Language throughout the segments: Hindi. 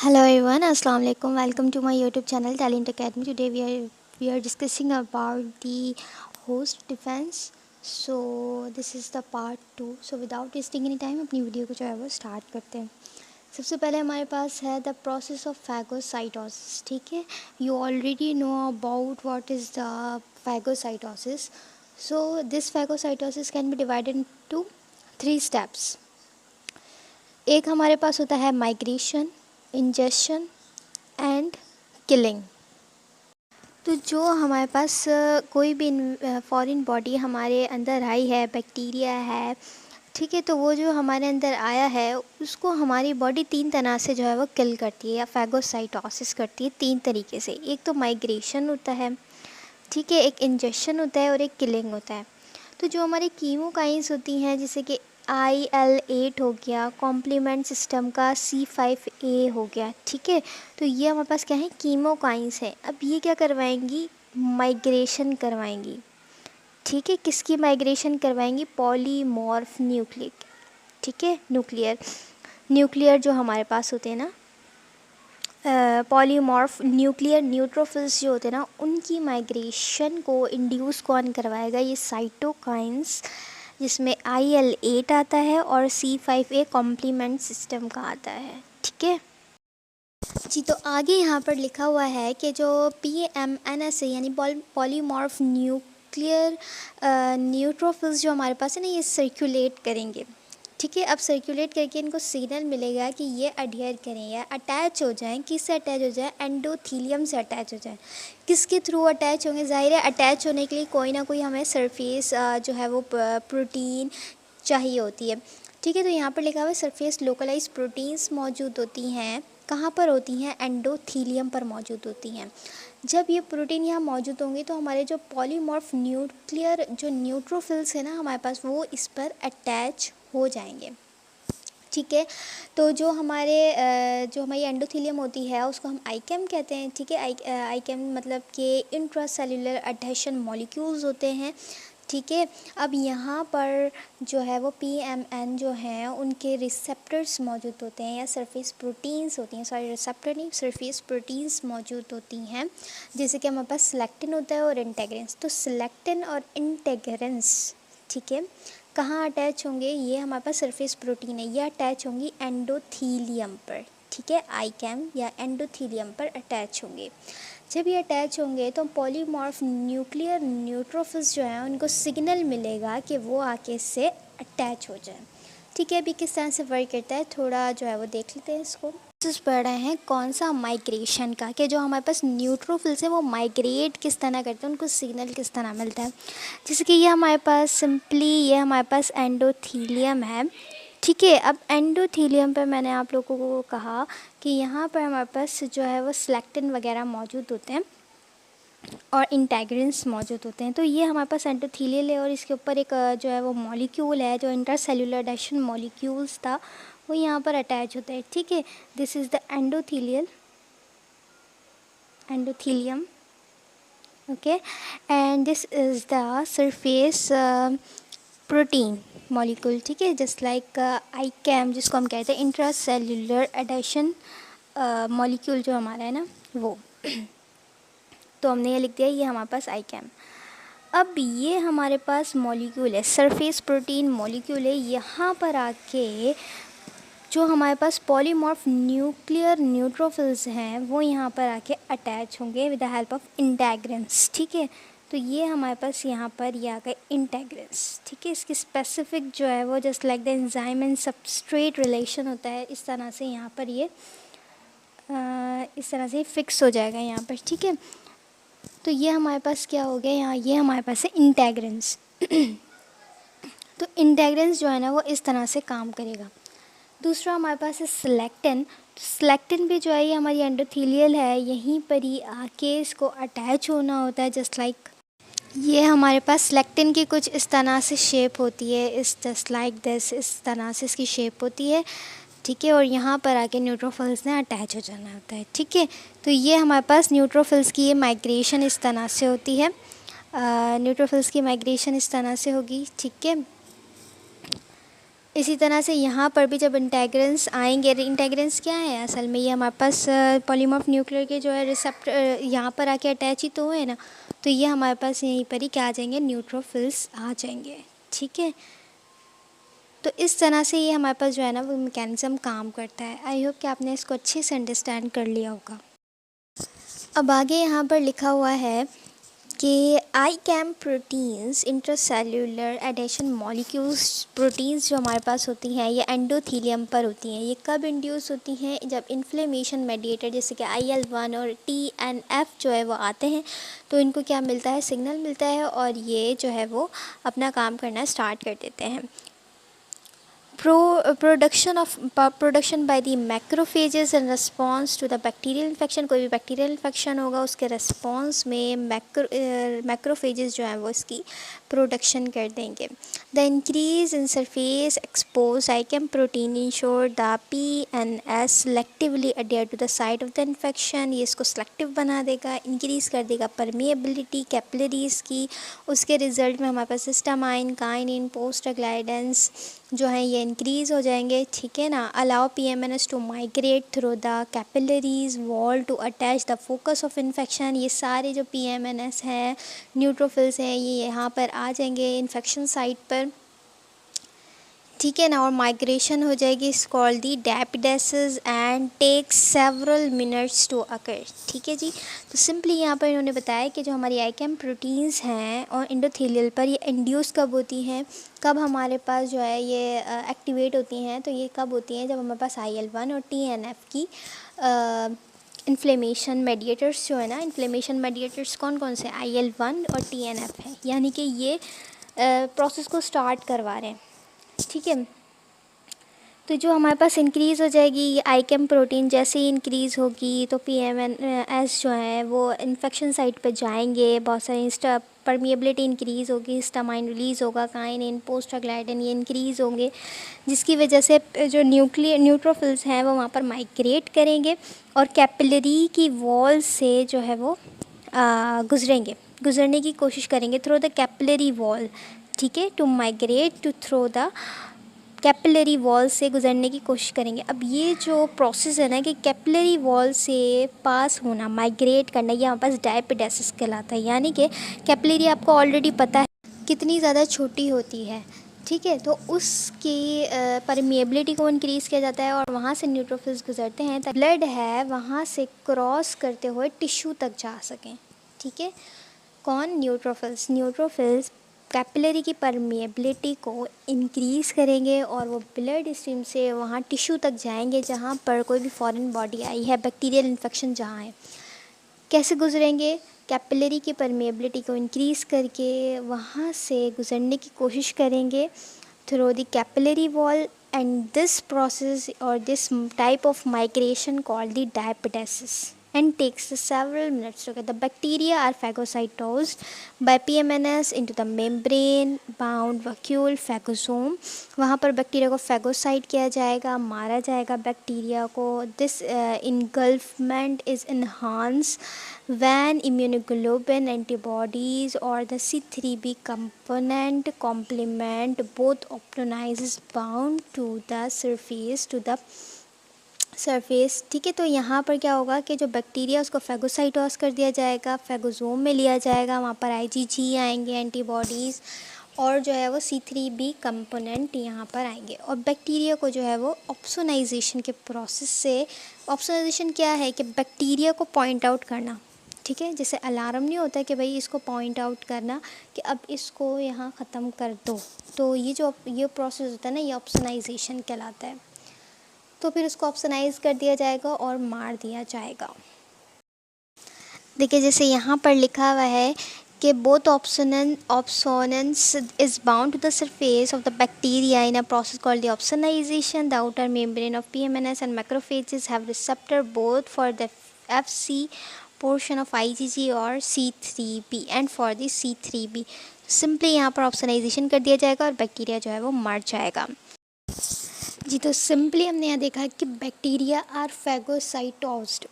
Hello everyone, Assalamu alaikum. Welcome to my YouTube channel Talent Academy. Today we are discussing about the host defense. So this is the part 2. So without wasting any time अपनी वीडियो को जो है वो स्टार्ट करते हैं. सबसे पहले हमारे पास है द प्रोसेस ऑफ फैगोसाइटोसिस. ठीक है, you already know about what is the phagocytosis. So this phagocytosis can be divided into 3 steps. एक हमारे पास होता है माइग्रेशन, इंजेशन एंड किलिंग. तो जो हमारे पास कोई भी फॉरेन बॉडी हमारे अंदर आई है, बैक्टीरिया है, ठीक है, तो वो जो हमारे अंदर आया है उसको हमारी बॉडी 3 तरह से जो है वो किल करती है या फैगोसाइटोसिस करती है 3 तरीके से. एक तो माइग्रेशन होता है, ठीक है, एक इंजेक्शन होता है और एक किलिंग होता है. तो जो हमारी कीमोकाइंस होती हैं जैसे कि IL-8 हो गया, कॉम्प्लीमेंट सिस्टम का C5a हो गया, ठीक है, तो ये हमारे पास क्या है, कीमोकाइंस है. अब ये क्या करवाएंगी, माइग्रेशन करवाएंगी. ठीक है, किसकी माइग्रेशन करवाएंगी, पॉलीमॉर्फ न्यूक्लिक, ठीक है, न्यूक्लियर जो हमारे पास होते हैं ना, पॉलीमॉर्फ न्यूक्लियर न्यूट्रोफिल्स जो होते हैं ना, उनकी माइग्रेशन को इंड्यूस कौन करवाएगा, ये साइटोकाइंस जिसमें IL-8 आता है और C5a कॉम्प्लीमेंट सिस्टम का आता है. ठीक है जी. तो आगे यहाँ पर लिखा हुआ है कि जो PMNS यानी पॉलीमॉर्फ न्यूक्लियर न्यूट्रोफिल्स जो हमारे पास है ना, ये सर्कुलेट करेंगे. ठीक है, अब सर्कुलेट करके इनको सिग्नल मिलेगा कि ये अडहियर करें या अटैच हो जाएं. किससे अटैच हो जाएं, एंडोथीलियम से अटैच हो जाएं. किसके थ्रू अटैच होंगे, ज़ाहिर है अटैच होने के लिए कोई ना कोई हमें सरफेस जो है वो प्रोटीन चाहिए होती है. ठीक है, तो यहाँ पर लिखा हुआ है सरफेस लोकलाइज प्रोटीन्स मौजूद होती हैं. कहाँ पर होती हैं, एंडोथीलियम पर मौजूद होती हैं. जब ये प्रोटीन यहाँ मौजूद होंगे तो हमारे जो पॉलीमॉर्फ न्यूक्लियर जो न्यूट्रोफिल्स है ना हमारे पास, वो इस पर अटैच हो जाएंगे. ठीक है, तो जो हमारी एंडोथीलियम होती है उसको हम आईकेम कहते हैं. ठीक है, आईकेम मतलब कि इंट्रासेल्युलर अडहेशन मॉलिक्यूल्स होते हैं. ठीक है, अब यहाँ पर जो है वो PMN जो हैं उनके रिसेप्टर्स मौजूद होते हैं या सरफेस प्रोटीन्स होती हैं, सॉरी रिसेप्टर नहीं, सरफेस प्रोटीन्स मौजूद होती हैं. जैसे कि हमारे पास सिलेक्टिन होता है और इंटेग्रेंस. तो सिलेक्टिन और इंटेग्रेंस, ठीक है, कहाँ अटैच होंगे, ये हमारे पास सरफेस प्रोटीन है, ये अटैच होंगी एंडोथीलियम पर. ठीक है, आईकेम या एंडोथीलियम पर अटैच होंगे. जब ये अटैच होंगे तो पॉलीमॉर्फ न्यूक्लियर न्यूट्रोफिल्स जो हैं उनको सिग्नल मिलेगा कि वो आके इससे अटैच हो जाए. ठीक है, अभी किस तरह से वर्क करता है थोड़ा जो है वो देख लेते हैं. इसको पढ़ रहे हैं कौन सा, माइग्रेशन का, कि जो हमारे पास न्यूट्रोफिल्स हैं वो माइग्रेट किस तरह करते हैं, उनको सिग्नल किस तरह मिलता है. जैसे कि ये हमारे पास सिंपली ये हमारे पास एंडोथीलियम है. ठीक है, अब एंडोथीलियम पे मैंने आप लोगों को कहा कि यहाँ पर हमारे पास जो है वो सिलेक्टिन वगैरह मौजूद होते हैं और इंटेग्रिन्स मौजूद होते हैं. तो ये हमारे पास एंडोथीलियल है और इसके ऊपर एक जो है वो मॉलिक्यूल है जो इंटरसेल्युलर एडेशन मॉलिक्यूल्स था, वो यहाँ पर अटैच होता है. ठीक है, this is the endothelium. Okay, and this is the surface protein molecule. ठीक है, जस्ट लाइक आईकेम जिसको हम कहते हैं इंट्रासेल्युलर एडेशन मॉलिक्यूल जो हमारा है ना वो. तो हमने ये लिख दिया, ये हमारे पास आईकेम. अब ये हमारे पास मॉलिक्यूल है, सरफेस प्रोटीन मॉलिक्यूल है. यहाँ पर आके जो हमारे पास पॉलीमॉर्फ न्यूक्लियर न्यूट्रोफिल्स हैं वो यहाँ पर आके अटैच होंगे विद द हेल्प ऑफ इंटेग्रेंस. ठीक है, तो ये हमारे पास यहाँ पर ये आ गए इंटेग्रेंस. ठीक है, इसकी स्पेसिफिक जो है वो just like the enzyme and substrate relation होता है, इस तरह से यहाँ पर ये इस तरह से फिक्स हो जाएगा यहाँ पर. ठीक है, तो ये हमारे पास क्या हो गया यहाँ, ये हमारे पास है इंटेग्रेंस. तो इंटेग्रेंस जो है ना वो इस तरह से काम करेगा. दूसरा हमारे पास है सिलेक्टिन. तो सिलेक्टिन भी जो है ये हमारी एंडोथीलियल है, यहीं पर ही आके इसको अटैच होना होता है. जस्ट लाइक ये हमारे पास सिलेक्टिन की कुछ इस तरह से शेप होती है, इस जस्ट लाइक दिस, इस तरह से इसकी शेप होती है. ठीक है, और यहाँ पर आके न्यूट्रोफिल्स ने अटैच हो जाना होता है. ठीक है, तो ये हमारे पास न्यूट्रोफिल्स की ये माइग्रेशन इस तरह से होती है. न्यूट्रोफिल्स की माइग्रेशन इस तरह से होगी. ठीक है, इसी तरह से यहाँ पर भी जब इंटेग्रेंस आएंगे, इंटेग्रेंस क्या है असल में, ये हमारे पास पॉलीमॉर्फ न्यूक्लियर के जो है रिसेप्टर यहाँ पर आके अटैच ही तो हुए ना, तो ये हमारे पास यहीं पर ही क्या आ जाएंगे, न्यूट्रोफिल्स आ जाएंगे। ठीक है, तो इस तरह से ये हमारे पास जो है ना वो मैकेनिज़्म काम करता है। आई होप कि आपने इसको अच्छे से अंडरस्टैंड कर लिया होगा। अब आगे यहाँ पर लिखा हुआ है कि ICAM proteins intracellular adhesion molecules, proteins जो हमारे पास होती हैं ये एंडोथीलियम पर होती हैं। ये कब इंड्यूस होती हैं, जब इन्फ्लेमेशन मेडिएटर जैसे कि IL-1 और TNF जो है वो आते हैं, तो इनको क्या मिलता है, सिग्नल मिलता है और ये जो है वो अपना काम करना स्टार्ट कर देते हैं। Production by the macrophages in response to the bacterial infection, कोई भी बैक्टीरियल इन्फेक्शन होगा उसके रिस्पॉन्स में मैक्रोफेजेस जो हैं वो इसकी प्रोडक्शन कर देंगे। The increase in surface expose ICAM protein ensure the PNS selectively adhere to the site of the infection, ये इसको सेलेक्टिव बना देगा, इंक्रीज़ कर देगा परमिएबिलिटी कैपिलरीज की। उसके रिजल्ट में हमारे पास हिस्टामाइन, काइनिन, प्रोस्टाग्लैंडिन्स जो हैं ये इंक्रीज़ हो जाएंगे। ठीक है ना। Allow PMNS to migrate through the capillaries wall to attach the focus of infection, ये सारे जो PMNS हैं, न्यूट्रोफिल्स हैं, ये यहाँ पर आ जाएंगे इन्फेक्शन साइट पर। ठीक है ना। और माइग्रेशन हो जाएगी, is called the diapedesis and take several minutes to occur. ठीक है जी। तो सिंपली यहाँ पर इन्होंने बताया कि जो हमारी आईकैम प्रोटीन्स हैं और इंडोथेलियल पर ये इंड्यूस कब होती हैं, कब हमारे पास जो है ये एक्टिवेट होती हैं, तो ये कब होती हैं, जब हमारे पास IL-1 और TNF की इन्फ्लेमेशन मेडिएटर्स जो है ना, इन्फ्लेमेशन मेडिएटर्स कौन कौन से, IL-1 और TNF है, यानी कि ये प्रोसेस को स्टार्ट करवा रहे हैं। ठीक है। तो जो हमारे पास इंक्रीज़ हो जाएगी ये आईकैम प्रोटीन, जैसे ही इंक्रीज़ होगी तो PMNS जो है वो इन्फेक्शन साइट पर जाएंगे, बहुत सारी परमिएबिलिटी इंक्रीज़ होगी, हिस्टामाइन रिलीज़ होगा, काइनिन, प्रोस्टाग्लैंडिन ये इंक्रीज़ होंगे, जिसकी वजह से जो न्यूट्रोफिल्स हैं वो वहाँ पर माइग्रेट करेंगे और कैपिलरी की वॉल से जो है वो गुजरने की कोशिश करेंगे थ्रू द कैपिलरी वॉल। ठीक है, to migrate to through the capillary wall से गुजरने की कोशिश करेंगे। अब ये जो प्रोसेस है ना कि कैपिलरी वॉल से पास होना, माइग्रेट करना, ये हमारे पास डायपिडेसिस कहलाता है। यानी कि कैपिलरी आपको ऑलरेडी पता है कितनी ज़्यादा छोटी होती है। ठीक है, तो उसकी परमिएबिलिटी को इंक्रीज़ किया जाता है और वहाँ से न्यूट्रोफिल्स गुजरते हैं ताकि ब्लड है वहाँ से क्रॉस करते हुए टिश्यू तक जा सकें। ठीक है, कौन, न्यूट्रोफिल्स कैपिलरी की परमिएबिलिटी को इंक्रीज़ करेंगे और वो ब्लड स्ट्रीम से वहाँ टिश्यू तक जाएंगे जहाँ पर कोई भी फॉरेन बॉडी आई है, बैक्टीरियल इन्फेक्शन जहाँ है। कैसे गुजरेंगे, कैपिलरी की परमिएबिलिटी को इंक्रीज़ करके वहाँ से गुजरने की कोशिश करेंगे through the capillary wall, and this process और this type of migration called the diapedesis and takes several minutes to get. The bacteria are phagocytosed by PMNS into the membrane bound vacuole phagosome. वहाँ पर बैक्टीरिया को फैगोसाइट किया जाएगा, मारा जाएगा बैक्टीरिया को। This engulfment is enhanced when immunoglobulin antibodies or the C3b component complement both opsonizes bound to the surface. ठीक है, तो यहाँ पर क्या होगा कि जो बैक्टीरिया उसको फैगोसाइटोस कर दिया जाएगा, फैगोजोम में लिया जाएगा, वहाँ पर IgG आएंगे एंटीबॉडीज़, और जो है वो C3b कंपोनेंट यहाँ पर आएंगे और बैक्टीरिया को जो है वो ऑप्सोनाइजेशन के प्रोसेस से, ऑप्सोनाइजेशन क्या है कि बैक्टीरिया को पॉइंट आउट करना। ठीक है, जैसे अलार्म नहीं होता कि भाई इसको पॉइंट आउट करना कि अब इसको यहाँ ख़त्म कर दो, तो ये प्रोसेस होता है ना, ये ऑप्सोनाइजेशन कहलाता है। तो फिर उसको ऑप्शनाइज कर दिया जाएगा और मार दिया जाएगा। देखिए जैसे यहाँ पर लिखा हुआ है कि both opsonins is bound to the surface of the bacteria in a process called the opsonization. The outer membrane of PMNS and macrophages have receptor both for the FC portion of IgG और C3b and for the C3b। Simply यहाँ पर ऑप्सोनाइजेशन कर दिया जाएगा और बैक्टीरिया जो है वो मर जाएगा। जी, तो सिंपली हमने यहाँ देखा कि बैक्टीरिया आर फैगोसाइटोज्ड।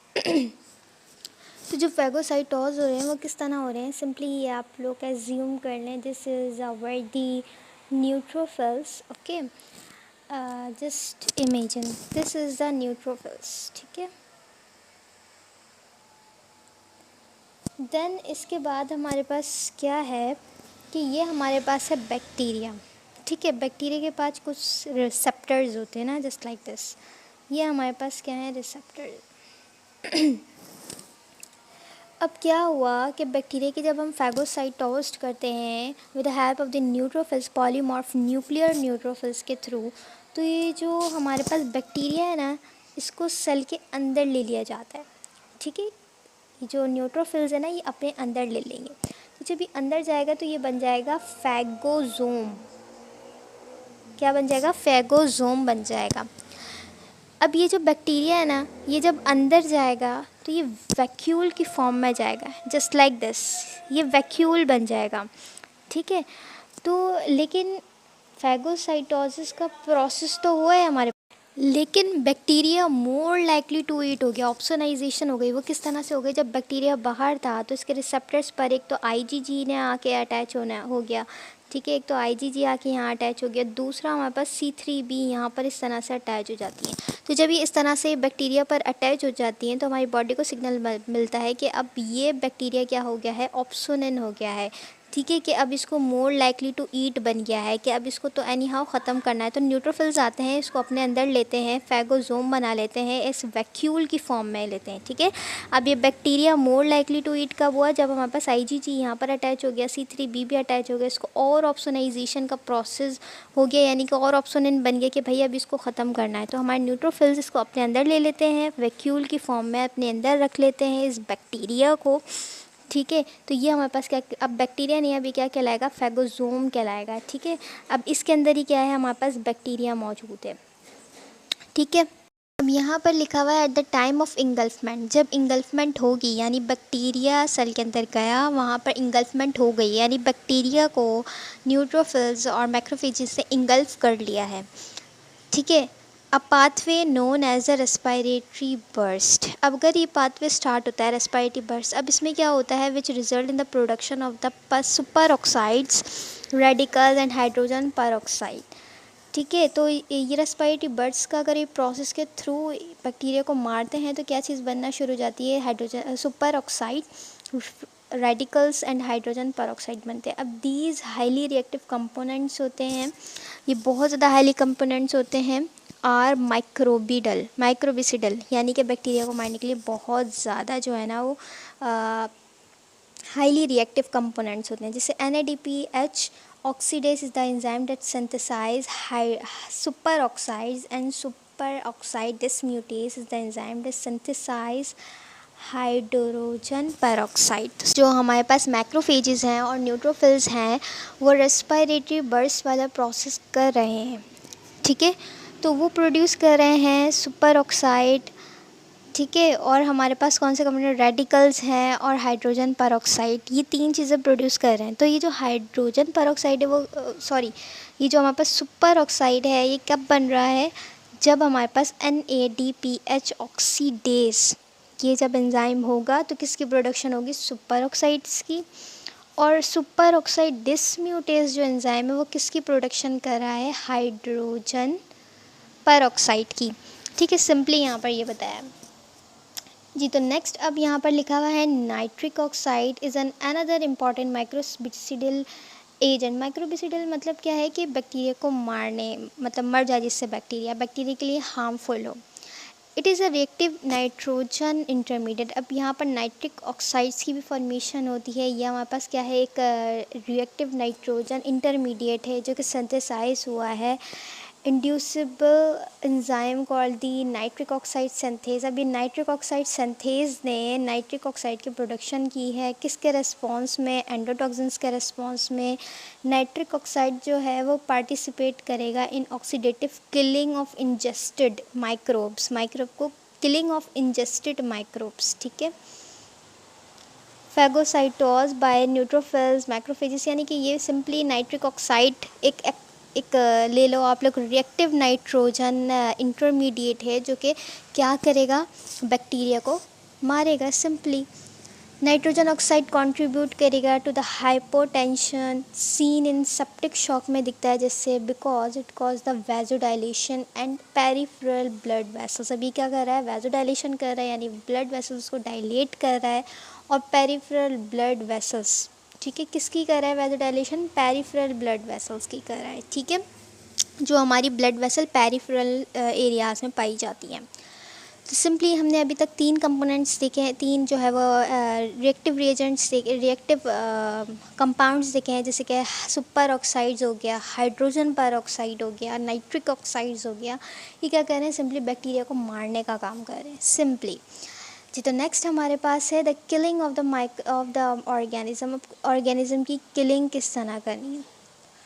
तो जो फैगोसाइटोज हो रहे हैं वो किस तरह हो रहे हैं, सिंपली ये आप लोग एज्यूम कर लें this is our the neutrophils. Okay, just imagine this is the neutrophils, ठीक है। देन इसके बाद हमारे पास क्या है कि ये हमारे पास है बैक्टीरिया, ठीक है। बैक्टीरिया के पास कुछ रिसेप्टर्स होते हैं ना, जस्ट लाइक दिस। ये हमारे पास क्या है, रिसेप्टर। अब क्या हुआ कि बैक्टीरिया की जब हम फैगोसाइटोस्ट करते हैं with the help of the neutrophils, polymorph nuclear neutrophils के थ्रू, तो ये जो हमारे पास बैक्टीरिया है ना, इसको सेल के अंदर ले लिया जाता है, ठीक है। ये जो न्यूट्रोफिल्स है ना, ये अपने अंदर ले लेंगे। तो जब ये अंदर जाएगा तो ये बन जाएगा फैगोजोम। क्या बन जाएगा, फैगोजोम बन जाएगा। अब ये जो बैक्टीरिया है ना, ये जब अंदर जाएगा तो ये वैक्यूल की फॉर्म में जाएगा, जस्ट लाइक दिस। ये वैक्यूल बन जाएगा, ठीक है। तो लेकिन फैगोसाइटोसिस का प्रोसेस तो हुआ है हमारे, लेकिन bacteria more likely to eat हो गया, ऑप्सोनाइजेशन हो गई। वो किस तरह से हो गई, जब बैक्टीरिया बाहर था तो इसके रिसेप्टर्स पर एक तो आईजीजी ने आके अटैच होना हो गया, ठीक है। एक तो आईजीजी आके यहाँ अटैच हो गया, दूसरा हमारे पास C3b यहाँ पर इस तरह से अटैच हो जाती है। तो जब ये इस तरह से बैक्टीरिया पर अटैच हो जाती हैं तो हमारी बॉडी को सिग्नल मिलता है कि अब ये बैक्टीरिया क्या हो गया है, ऑप्सोनिन हो गया है, ठीक है। कि अब इसको मोर लाइकली टू ईट बन गया है, कि अब इसको तो एनी हाउ ख़त्म करना है। तो न्यूट्रोफिल्स आते हैं, इसको अपने अंदर लेते हैं, फैगोजोम बना लेते हैं, इस वैक्यूल की फॉर्म में लेते हैं, ठीक है। अब ये bacteria more likely to eat कब हुआ, जब हमारे पास आईजीजी यहाँ पर अटैच हो गया, C3b भी अटैच हो गया, इसको और ऑप्सोनाइजेशन का प्रोसेस हो गया, यानी कि और ऑप्सोनिन बन गया कि भाई अब इसको ख़त्म करना है। तो हमारे न्यूट्रोफिल्स इसको अपने अंदर ले लेते हैं, वैक्यूल की फॉर्म में अपने अंदर रख लेते हैं इस बैक्टीरिया को, ठीक है। तो ये हमारे पास क्या, अब बैक्टीरिया नहीं, अभी क्या कहलाएगा, फैगोजोम कहलाएगा, ठीक है। अब इसके अंदर ही क्या है, हमारे पास बैक्टीरिया मौजूद है, ठीक है। अब यहाँ पर लिखा हुआ है एट द टाइम ऑफ इंगल्फमेंट, जब इंगल्फमेंट होगी यानी बैक्टीरिया सेल के अंदर गया, वहाँ पर इंगल्फमेंट हो गई, यानी बैक्टीरिया को न्यूट्रोफिल्स और मैक्रोफेजेस से इंगल्फ कर लिया है, ठीक है। A pathway known as a respiratory burst. अब अगर ये पाथवे स्टार्ट होता है रेस्पिरेटरी बर्स्ट, अब इसमें क्या होता है, which result in the production of the super oxides, radicals and hydrogen पर ऑक्साइड, ठीक है। तो ये रेस्पिरेटरी बर्ड्स का अगर ये प्रोसेस के थ्रू बैक्टीरिया को मारते हैं तो क्या चीज़ बनना शुरू हो जाती है, hydrogen super oxide, radicals and hydrogen पर ऑक्साइड बनते हैं। अब दीज हाईली रिएक्टिव कंपोनेंट्स होते हैं, ये बहुत ज़्यादा हाईली कंपोनेंट्स होते हैं, आर माइक्रोबिसिडल, यानी कि बैक्टीरिया को मारने के लिए बहुत ज़्यादा जो है ना वो हाईली रिएक्टिव कंपोनेंट्स होते हैं। जैसे NADPH oxidase is the enzyme that synthesize super oxides and super oxide dismutase is the enzyme that synthesize hydrogen peroxide. जो हमारे पास मैक्रोफेजेस हैं और न्यूट्रोफिल्स हैं वो रेस्पिरेटरी बर्स्ट वाला प्रोसेस कर रहे हैं, ठीक है। तो वो प्रोड्यूस कर रहे हैं सुपर ऑक्साइड, ठीक है। और हमारे पास कौन से कंपोनेंट, रेडिकल्स हैं और हाइड्रोजन पेरोक्साइड, ये तीन चीज़ें प्रोड्यूस कर रहे हैं। तो ये जो हाइड्रोजन पेरोक्साइड है वो ये जो हमारे पास सुपर ऑक्साइड है ये कब बन रहा है, जब हमारे पास NADPH ऑक्सीडेज, ये जब एंजाइम होगा तो किसकी प्रोडक्शन होगी, सुपर ऑक्साइड्स की। और सुपर ऑक्साइड डिसम्यूटेज जो एंजाइम है वो किसकी प्रोडक्शन कर रहा है, हाइड्रोजन पेरोक्साइड की, ठीक है। सिंपली यहाँ पर ये बताया जी। तो नेक्स्ट अब यहाँ पर लिखा हुआ है nitric oxide is an another important microbicidal agent. Microbicidal मतलब क्या है कि बैक्टीरिया को मारने, मतलब मर जाए जिससे बैक्टीरिया के लिए हार्मफुल हो। It is a reactive nitrogen intermediate. अब यहाँ पर नाइट्रिक ऑक्साइड्स की भी फॉर्मेशन होती है, यह हमारे पास क्या है, एक रिएक्टिव नाइट्रोजन इंटरमीडिएट है जो कि सिंथेसाइज हुआ है inducible enzyme called the nitric oxide synthase. अभी नाइट्रिक ऑक्साइड सिंथेज ने नाइट्रिक ऑक्साइड की प्रोडक्शन की है, किसके रेस्पॉन्स में, एंडोटॉक्सिन्स के रेस्पॉन्स में। नाइट्रिक ऑक्साइड जो है वो पार्टिसिपेट करेगा इन oxidative killing of ingested microbes, microbe को किलिंग ऑफ इंजेस्टेड माइक्रोब्स, ठीक है। फैगोसाइटोज बाय न्यूट्रोफिल्स मैक्रोफेजेस, यानी कि ये सिंपली नाइट्रिक ऑक्साइड एक ले लो आप लोग रिएक्टिव नाइट्रोजन इंटरमीडिएट है जो कि क्या करेगा, बैक्टीरिया को मारेगा सिंपली, नाइट्रोजन ऑक्साइड कंट्रीब्यूट करेगा to the hypotension seen in septic shock में दिखता है, जिससे because it cause the vasodilation and peripheral blood vessels. अभी क्या कर रहा है, वैसोडाइलेशन कर रहा है, यानी ब्लड वेसल्स को डायलेट कर रहा है। और पेरिफेरल ब्लड वेसल्स, ठीक है, किसकी कर रहा है वैसोडाइलेशन, पेरिफेरल ब्लड वेसल्स की कर रहा है, ठीक है, जो हमारी ब्लड वेसल पेरिफेरल एरियाज़ में पाई जाती हैं। तो सिंपली हमने अभी तक 3 कंपोनेंट्स देखे हैं, 3 जो है वो रिएक्टिव रिएजेंट्स रिएक्टिव कंपाउंड्स देखे हैं, जैसे कि सुपर ऑक्साइड्स हो गया, हाइड्रोजन पर ऑक्साइड हो गया, नाइट्रिक ऑक्साइड्स हो गया। ये क्या कर रहे हैं, सिंपली बैक्टीरिया को मारने का काम कर रहे हैं सिंपली जी। तो नेक्स्ट हमारे पास है the killing of the organism की किलिंग किस तरह करनी है,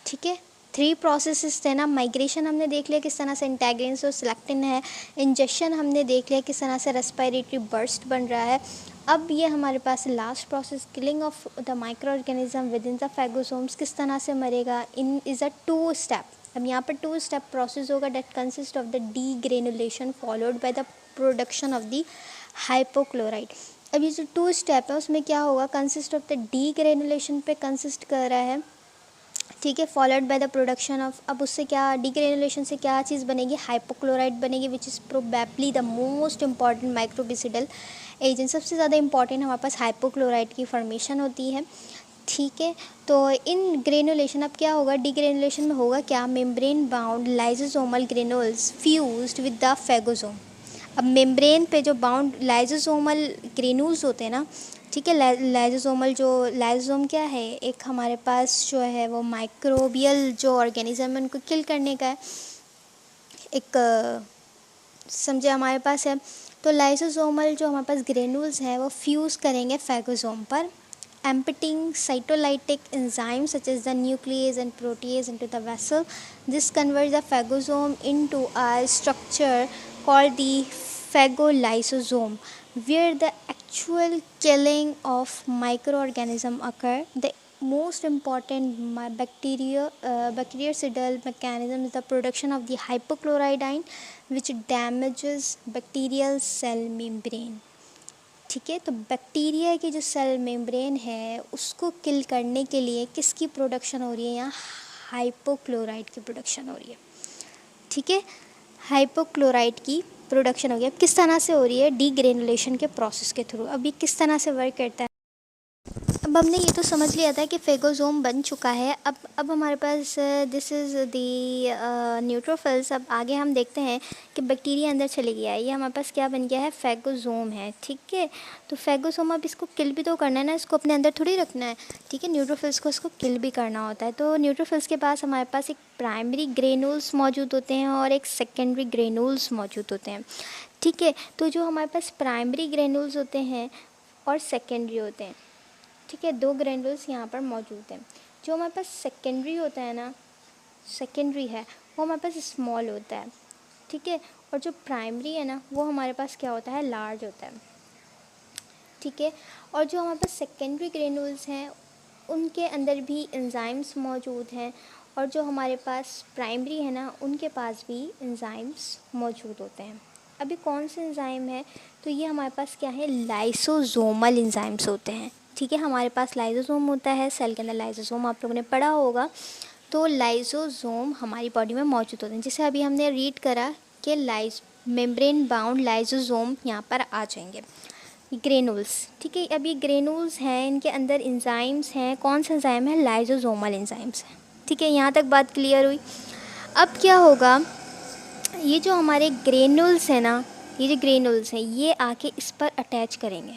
ठीक है। 3 प्रोसेसेस थे ना, माइग्रेशन हमने देख लिया किस तरह से इंटेग्रिन्स और सिलेक्टिन है, इंजेक्शन हमने देख लिया किस तरह से रेस्पिरेटरी बर्स्ट बन रहा है। अब ये हमारे पास last process killing of the microorganism within the phagosomes किस तरह से मरेगा, इन इज़ अ 2 स्टेप। अब यहाँ पर 2 स्टेप प्रोसेस होगा that consist of the degranulation followed by the production of the hypochloride. अब ये जो 2 स्टेप है उसमें क्या होगा, कंसिस्ट ऑफ द डीग्रेनुलेशन पे कंसिस्ट कर रहा है, ठीक है, followed by the production of, अब उससे क्या डीग्रेनुलेशन से क्या चीज़ बनेगी, हाइपोक्लोराइड बनेगी, which is probably the most important microbicidal agent. सबसे ज़्यादा इंपॉर्टेंट हमारे पास हाइपोक्लोराइड की फॉर्मेशन होती है, ठीक है। तो इन ग्रेनुलेशन अब क्या होगा, डीग्रेनुलेशन में होगा क्या, membrane bound lysosomal granules fused with the phagosome. अब मेम्ब्रेन पे जो बाउंड लाइसोसोमल ग्रेन्यूल्स होते हैं ना, ठीक है, लाइसोसोमल जो लाइसोसोम क्या है, एक हमारे पास जो है वो माइक्रोबियल जो ऑर्गेनिज्म है उनको किल करने का है एक समझे हमारे पास है। तो लाइसोसोमल जो हमारे पास ग्रेन्यूल्स हैं वो फ्यूज़ करेंगे फैगोसोम पर, emptying cytolytic enzyme such as the nucleus and proteases into the vessel. This converts the phagosome into a structure called the phagolysosome, where the actual killing of microorganism occur. The most important bactericidal mechanism is the production of the hypochloride which damages bacterial cell membrane, ठीक है। तो बैक्टीरिया की जो सेल मेम्ब्रेन है उसको किल करने के लिए किसकी प्रोडक्शन हो रही है, यहाँ हाइपोक्लोराइड की प्रोडक्शन हो रही है, ठीक है, हाइपोक्लोराइड की प्रोडक्शन हो गई। अब किस तरह से हो रही है, डीग्रेनुलेशन के प्रोसेस के थ्रू। अब ये किस तरह से वर्क करता है, अब हमने ये तो समझ लिया था कि फेगोसोम बन चुका है। अब हमारे पास दिस इज़ दी न्यूट्रोफिल्स। अब आगे हम देखते हैं कि बैक्टीरिया अंदर चले गया है, ये हमारे पास क्या बन गया है, फेगोसोम है, ठीक है। तो फेगोसोम अब इसको किल भी तो करना है ना, इसको अपने अंदर थोड़ी रखना है, ठीक है, न्यूट्रोफिल्स को इसको किल भी करना होता है। तो न्यूट्रोफिल्स के पास हमारे पास एक प्राइमरी ग्रेनुल्स मौजूद होते हैं और एक सेकेंडरी ग्रेनुल्स मौजूद होते हैं, ठीक है। तो जो हमारे पास प्राइमरी ग्रेनुल्स होते हैं और सेकेंडरी होते हैं, ठीक है, 2 ग्रेनुल्स यहाँ पर मौजूद हैं। जो हमारे पास सेकेंडरी होता है ना, सेकेंडरी है वो हमारे पास स्मॉल होता है, ठीक है, और जो प्राइमरी है ना वो हमारे पास क्या होता है, लार्ज होता है, ठीक है। और जो हमारे पास सेकेंडरी ग्रेनुल्स हैं उनके अंदर भी एंजाइम्स मौजूद हैं, और जो हमारे पास प्राइमरी है ना उनके पास भी एंजाइम्स मौजूद होते हैं। अभी कौन से एंजाइम है, तो ये हमारे पास क्या है, लाइसोसोमल एंजाइम्स होते हैं, ठीक है। हमारे पास लाइसोसोम होता है, सेल के अंदर लाइसोसोम आप लोगों ने पढ़ा होगा। तो लाइसोसोम हमारी बॉडी में मौजूद होते हैं, जैसे अभी हमने रीड करा कि मेम्ब्रेन बाउंड लाइसोसोम यहाँ पर आ जाएंगे, ग्रेनुल्स, ठीक है। अब ये ग्रेनुल्स हैं, इनके अंदर एंजाइम्स हैं, कौन सा एंजाइम है, लाइसोसोमल एंजाइम्स हैं, ठीक है। यहाँ तक बात क्लियर हुई। अब क्या होगा, ये जो हमारे ग्रेनुल्स हैं ना, ये जो ग्रेनुल्स हैं ये आके इस पर अटैच करेंगे,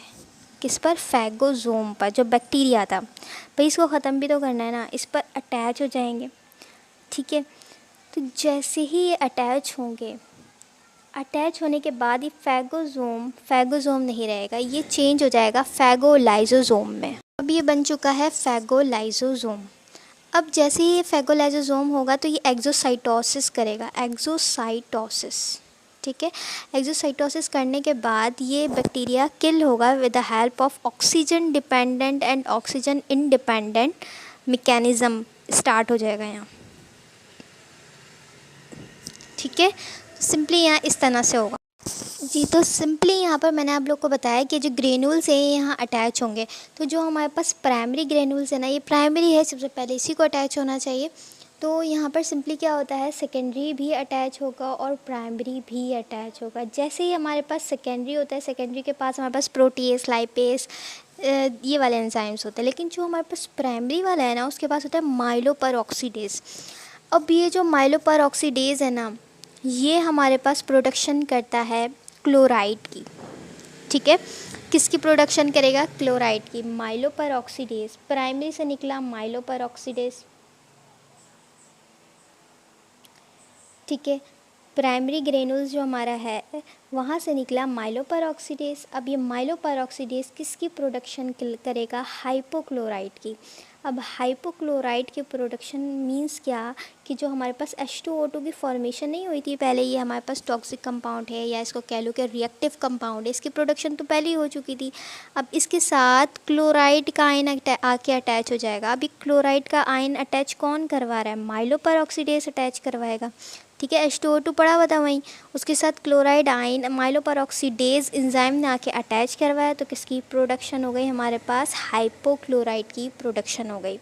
किस पर, फैगोसोम पर, जो बैक्टीरिया था भाई इसको ख़त्म भी तो करना है ना, इस पर अटैच हो जाएंगे, ठीक है। तो जैसे ही ये अटैच होंगे, अटैच होने के बाद ये फैगोसोम नहीं रहेगा, ये चेंज हो जाएगा फैगोलाइसोसोम में। अब ये बन चुका है फैगोलाइसोसोम। अब जैसे ही ये फैगोलाइसोसोम होगा तो ये एक्सोसाइटोसिस करेगा, एक्सोसाइटोसिस, ठीक है। एक्सोसाइटोसिस करने के बाद ये बैक्टीरिया किल होगा with the help of oxygen dependent and oxygen independent mechanism start हो जाएगा यहाँ, ठीक है। सिंपली यहाँ इस तरह से होगा जी, तो सिंपली यहाँ पर मैंने आप लोग को बताया कि जो ग्रेन्यूल्स हैं ये यहाँ अटैच होंगे। तो जो हमारे पास प्राइमरी ग्रेन्यूल्स है ना, ये प्राइमरी है, सबसे पहले इसी को अटैच होना चाहिए। तो यहाँ पर सिंपली क्या होता है, सेकेंडरी भी अटैच होगा और प्राइमरी भी अटैच होगा। जैसे ही हमारे पास सेकेंडरी होता है, सेकेंडरी के पास हमारे पास प्रोटीएस, लाइपेस, ये वाले एंजाइम्स होते हैं। लेकिन जो हमारे पास प्राइमरी वाला है ना, उसके पास होता है माइलोपेरोक्सीडेज। अब ये जो माइलोपेरोक्सीडेज है ना, ये हमारे पास प्रोडक्शन करता है क्लोराइड की। ठीक है, किसकी प्रोडक्शन करेगा, क्लोराइड की। माइलोपेरोक्सीडेज, प्राइमरी से निकला माइलोपेरोक्सीडेज। ठीक है, प्राइमरी ग्रेनुल्स जो हमारा है वहाँ से निकला माइलोपेरोक्सीडेज। अब ये माइलोपेरोक्सीडेज किसकी प्रोडक्शन करेगा, हाइपोक्लोराइड की। अब हाइपोक्लोराइड की प्रोडक्शन मींस क्या, कि जो हमारे पास H2O2 की फॉर्मेशन नहीं हुई थी पहले, ये हमारे पास टॉक्सिक कंपाउंड है या इसको कह लो कि रिएक्टिव कंपाउंड है, इसकी प्रोडक्शन तो पहले ही हो चुकी थी। अब इसके साथ क्लोराइड का आयन आके अटैच हो जाएगा। अभी क्लोराइड का आयन अटैच कौन करवा रहा है, माइलोपेरोक्सीडेज अटैच करवाएगा। ठीक है, H2O2 पड़ा हुआ था वहीं, उसके साथ क्लोराइड आयन माइलोपेरोक्सीडेज एंजाइम ने आके अटैच करवाया, तो किसकी प्रोडक्शन हो गई, हमारे पास हाइपोक्लोराइड की प्रोडक्शन हो गई।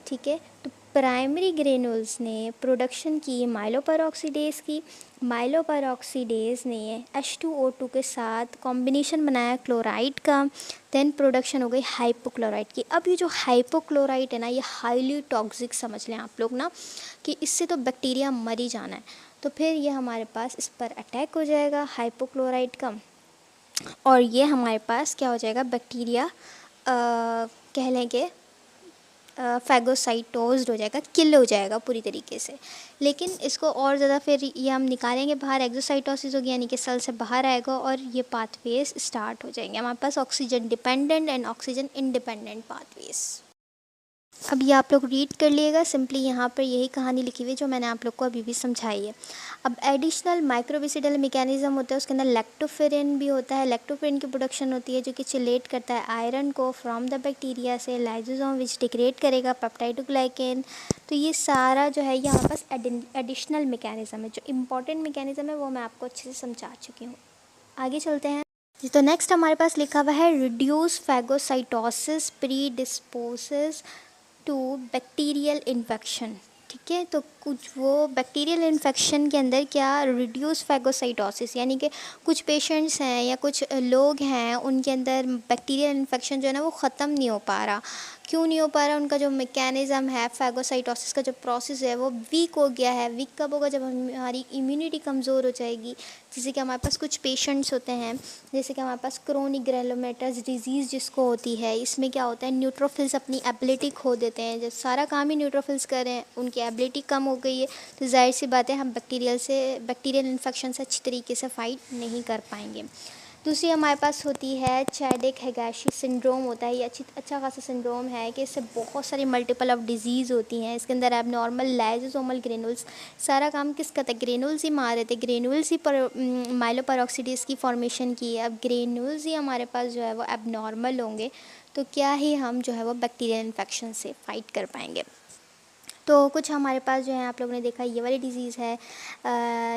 ठीक है, तो प्राइमरी ग्रेनुल्स ने प्रोडक्शन की माइलोपेरोक्सीडेज की, माइलोपेरोक्सीडेज ने H2O2 के साथ कॉम्बिनेशन बनाया क्लोराइड का, देन प्रोडक्शन हो गई हाइपोक्लोराइड की। अब ये जो हाइपोक्लोराइड है ना, ये हाईली टॉक्सिक समझ लें आप लोग ना, कि इससे तो बैक्टीरिया मर ही जाना है। तो फिर ये हमारे पास इस पर अटैक हो जाएगा हाइपोक्लोराइड का, और ये हमारे पास क्या हो जाएगा, बैक्टीरिया कह लें कि फैगोसाइटोज्ड हो जाएगा, किल हो जाएगा पूरी तरीके से। लेकिन इसको और ज़्यादा फिर ये हम निकालेंगे बाहर, एक्सोसाइटोसिस होगी, यानी कि सेल से बाहर आएगा और ये पाथवेज स्टार्ट हो जाएंगे हमारे पास, oxygen dependent and oxygen independent pathways. अब ये आप लोग रीड कर लिएगा, सिंपली यहाँ पर यही कहानी लिखी हुई है जो मैंने आप लोग को अभी भी समझाई है। अब एडिशनल माइक्रोबिसिडल मैकेनिज्म होता है, उसके अंदर लैक्टोफेरिन भी होता है। लैक्टोफेरिन की प्रोडक्शन होती है जो कि चिलेट करता है आयरन को फ्रॉम द बैक्टीरिया से, लाइसोसोम विच डिग्रेड करेगा पेप्टाइडोग्लाइकेन। तो ये सारा जो है ये हमारे पास एडिशनल मैकेनिज्म है। जो इम्पॉर्टेंट मैकेनिज्म है वो मैं आपको अच्छे से समझा चुकी हूँ। आगे चलते हैं जी। तो नेक्स्ट हमारे पास लिखा हुआ है reduce phagocytosis predisposes to bacterial infection. ठीक है, तो कुछ वो बैक्टीरियल इन्फेक्शन के अंदर क्या, रिड्यूस फैगोसाइटोसिस, यानी कि कुछ पेशेंट्स हैं या कुछ लोग हैं उनके अंदर बैक्टीरियल इन्फेक्शन जो है ना वो ख़त्म नहीं हो पा रहा। क्यों नहीं हो पा रहा, उनका जो मैकेनिज़्म है, फैगोसाइटोसिस का जो प्रोसेस है वो वीक हो गया है। वीक कब होगा, जब हमारी इम्यूनिटी कमज़ोर हो जाएगी। जैसे कि हमारे पास कुछ पेशेंट्स होते हैं, जैसे कि हमारे पास क्रोनिक ग्रेनुलोमेटस डिजीज़ जिसको होती है, इसमें क्या होता है, न्यूट्रोफिल्स अपनी एबिलिटी खो देते हैं। जब सारा काम ही न्यूट्रोफिल्स कर रहे हैं, उनकी एबिलिटी कम हो गई है, तो जाहिर सी बात है हम बैक्टीरियल इन्फेक्शन से अच्छी तरीके से फ़ाइट नहीं कर पाएंगे। दूसरी हमारे पास होती है चैडेक हैगाशी सिंड्रोम होता है। ये अच्छा खासा सिंड्रोम है कि इससे बहुत सारी मल्टीपल ऑफ डिजीज़ होती हैं। इसके अंदर एबनॉर्मल लाइसोसोमल ग्रेनुल्स, सारा काम किसका था, ग्रेनुल्स ही मार रहे थे, ग्रेनुल्स ही पर माइलोपेरोक्सीडेज की फॉर्मेशन की है। अब ग्रेनुल्स ही हमारे पास जो है वो एबनॉर्मल होंगे तो क्या ही हम जो है वो बैक्टीरियल इन्फेक्शन से फ़ाइट कर पाएंगे। तो कुछ हमारे पास जो है आप लोगों ने देखा ये वाली डिज़ीज़ है,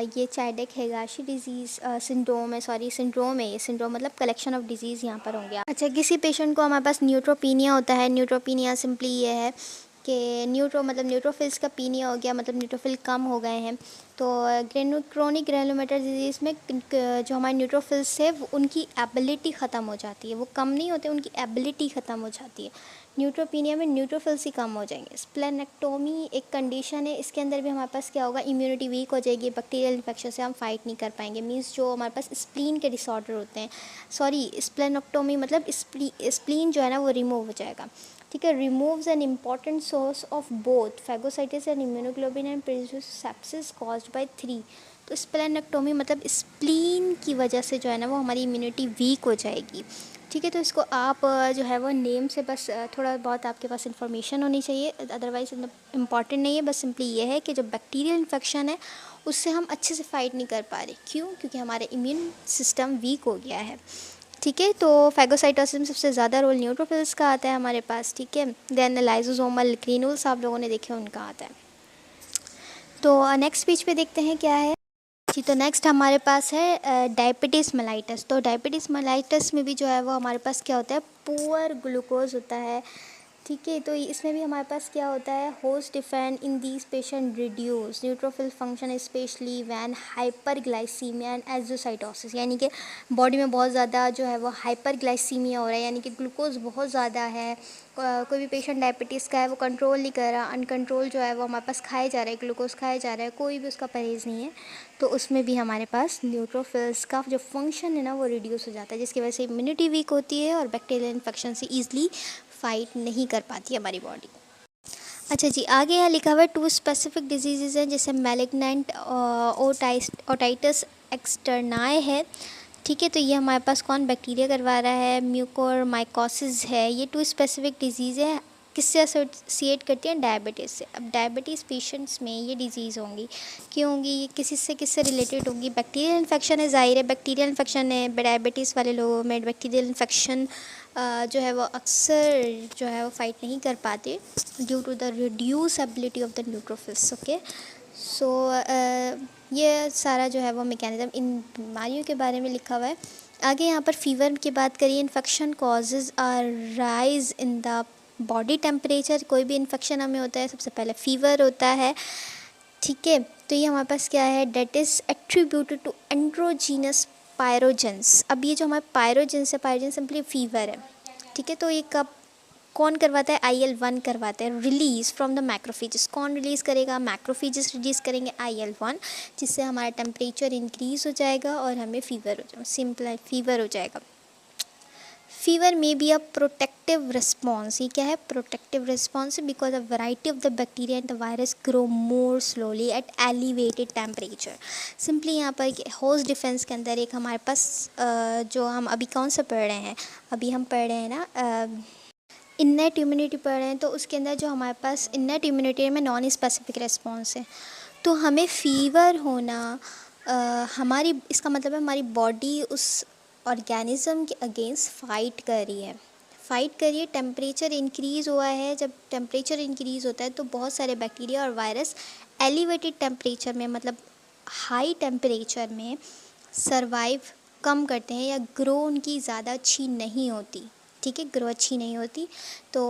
ये चैडेक हैगाशी डिज़ीज़ सिंड्रोम है, सॉरी सिंड्रोम है, ये सिंड्रोम मतलब कलेक्शन ऑफ डिज़ीज़ यहाँ पर होंगे। अच्छा, किसी पेशेंट को हमारे पास न्यूट्रोपीनिया होता है। न्यूट्रोपीनिया सिंपली ये है कि न्यूट्रोफिल्स का पीनिया हो गया, मतलब न्यूट्रोफिल कम हो गए हैं। तो क्रोनिक ग्रेनुलोमेटस डिजीज़ में जो हमारे न्यूट्रोफिल्स है वो उनकी एबिलिटी ख़त्म हो जाती है, वो कम नहीं होते, उनकी एबिलिटी ख़त्म हो जाती है। न्यूट्रोपीनिया में न्यूट्रोफिल्स ही कम हो जाएंगे। स्प्लेनेक्टोमी एक कंडीशन है, इसके अंदर भी हमारे पास क्या होगा, इम्यूनिटी वीक हो जाएगी, बैक्टीरियल इन्फेक्शन से हम फाइट नहीं कर पाएंगे। मींस जो हमारे पास स्प्लीन के डिसऑर्डर होते हैं, सॉरी स्प्लेनेक्टोमी मतलब स्प्लीन जो है ना वो रिमूव हो जाएगा। ठीक है, removes an important source of both phagocytes and immunoglobin and produce sepsis caused by 3। तो स्प्लेनेक्टोमी मतलब स्प्लीन की वजह से जो है ना वो हमारी इम्यूनिटी वीक हो जाएगी। ठीक है, तो इसको आप जो है वो नेम से बस थोड़ा बहुत आपके पास इन्फॉर्मेशन होनी चाहिए, अदरवाइज़ इम्पॉर्टेंट नहीं है। बस सिंपली ये है कि जो बैक्टीरियल इन्फेक्शन है उससे हम अच्छे से फ़ाइट नहीं कर पा रहे। क्यों? क्योंकि हमारा इम्यून सिस्टम वीक हो गया है। ठीक है, तो फैगोसाइटोसिस में सबसे ज़्यादा रोल न्यूट्रोफिल्स का आता है हमारे पास। ठीक है, देन लाइसोसोमल ग्रेनुल्स आप लोगों ने देखे उनका आता है। तो नेक्स्ट पेज पे देखते हैं क्या है जी, तो नेक्स्ट हमारे पास है डायबिटीज़ मेलाइटस। तो डायबिटीज़ मेलाइटस में भी जो है वो हमारे पास क्या होता है, पुअर ग्लूकोज होता है। ठीक है, तो इसमें भी हमारे पास क्या होता है, host defend in these patient reduce neutrophil function specially when hyperglycemia and acidosis, यानी कि बॉडी में बहुत ज़्यादा जो है वो हाइपरग्लाइसीमिया हो रहा है, यानी कि ग्लूकोज बहुत ज़्यादा है। कोई भी पेशेंट डायबिटीज़ का है वो कंट्रोल नहीं कर रहा, अनकंट्रोल जो है वो हमारे पास खाए जा रहा है, ग्लूकोज खाया जा रहा है, कोई भी उसका परहेज़ नहीं है, तो उसमें भी हमारे पास न्यूट्रोफिल्स का जो फंक्शन है ना वो रिड्यूस हो जाता है, जिसकी वजह से इम्यूनिटी वीक होती है और बैक्टीरियल इन्फेक्शन से ईजिली फाइट नहीं कर पाती है हमारी बॉडी। अच्छा जी, आगे यहाँ लिखा हुआ है 2 स्पेसिफिक डिजीज़ हैं, जैसे मैलिग्नेंट ओटाइटिस एक्सटर्नाई है। ठीक है, तो ये हमारे पास कौन बैक्टीरिया करवा रहा है, म्यूकोरमाइकोसिस है। ये 2 स्पेसिफिक डिजीज़ है, किससे एसोसिएट करती हैं, डायबिटीज़ से। अब डायबिटीज़ पेशेंट्स में ये डिजीज़ होंगी, क्यों होंगी, ये किससे रिलेटेड होंगी, बैक्टीरियल इन्फेक्शन है, ज़ाहिर है बैक्टीरियल इन्फेक्शन है। डायबिटीज़ वाले लोगों में बैक्टीरियल इन्फेक्शन जो है वो अक्सर जो है वो फाइट नहीं कर पाते due to the reduce ability of the neutrophils. Okay, so ये सारा जो है वो मैकेनिज़्म इन बीमारियों के बारे में लिखा हुआ है। आगे यहाँ पर फीवर की बात करिए, infection causes a rise in the body temperature. कोई भी इन्फेक्शन हमें होता है सबसे पहले फीवर होता है। ठीक है, तो ये हमारे पास क्या है, that is attributed to endogenous pyrogens. अब ये जो हमारे पायरोजेंस है, पायरोजेंस सिंपली फीवर है। ठीक है, तो ये कब कौन करवाता है, IL-1 करवाता है, रिलीज़ फ्रॉम द मैक्रोफेजेस। कौन रिलीज़ करेगा, मैक्रोफेजेस रिलीज़ करेंगे IL-1, जिससे हमारा टेम्परेचर इंक्रीज़ हो जाएगा और हमें फीवर हो जाएगा, सिंपल फीवर हो जाएगा। फीवर में बी अ प्रोटेक्टिव रिस्पॉन्स। ये क्या है, protective response, because a variety of the bacteria and the virus grow more slowly at elevated temperature. Simply यहाँ पर होस्ट डिफेंस के अंदर एक हमारे पास जो हम अभी कौन सा पढ़ रहे हैं, अभी हम पढ़ रहे हैं ना इन्नेट इम्यूनिटी पढ़ रहे हैं, तो उसके अंदर जो हमारे पास इन्नेट इम्यूनिटी में नॉन स्पेसिफिक रिस्पॉन्स है। तो हमें फ़ीवर होना हमारी, इसका मतलब है हमारी बॉडी उस ऑर्गेनिज़म के अगेंस्ट फ़ाइट कर रही है, टेम्परेचर इंक्रीज़ हुआ है। जब टेम्परेचर इंक्रीज़ होता है तो बहुत सारे बैक्टीरिया और वायरस एलिवेटेड टेम्परेचर में, मतलब हाई टेम्परेचर में सरवाइव कम करते हैं, या ग्रो उनकी ज़्यादा अच्छी नहीं होती। ठीक है, ग्रो अच्छी नहीं होती, तो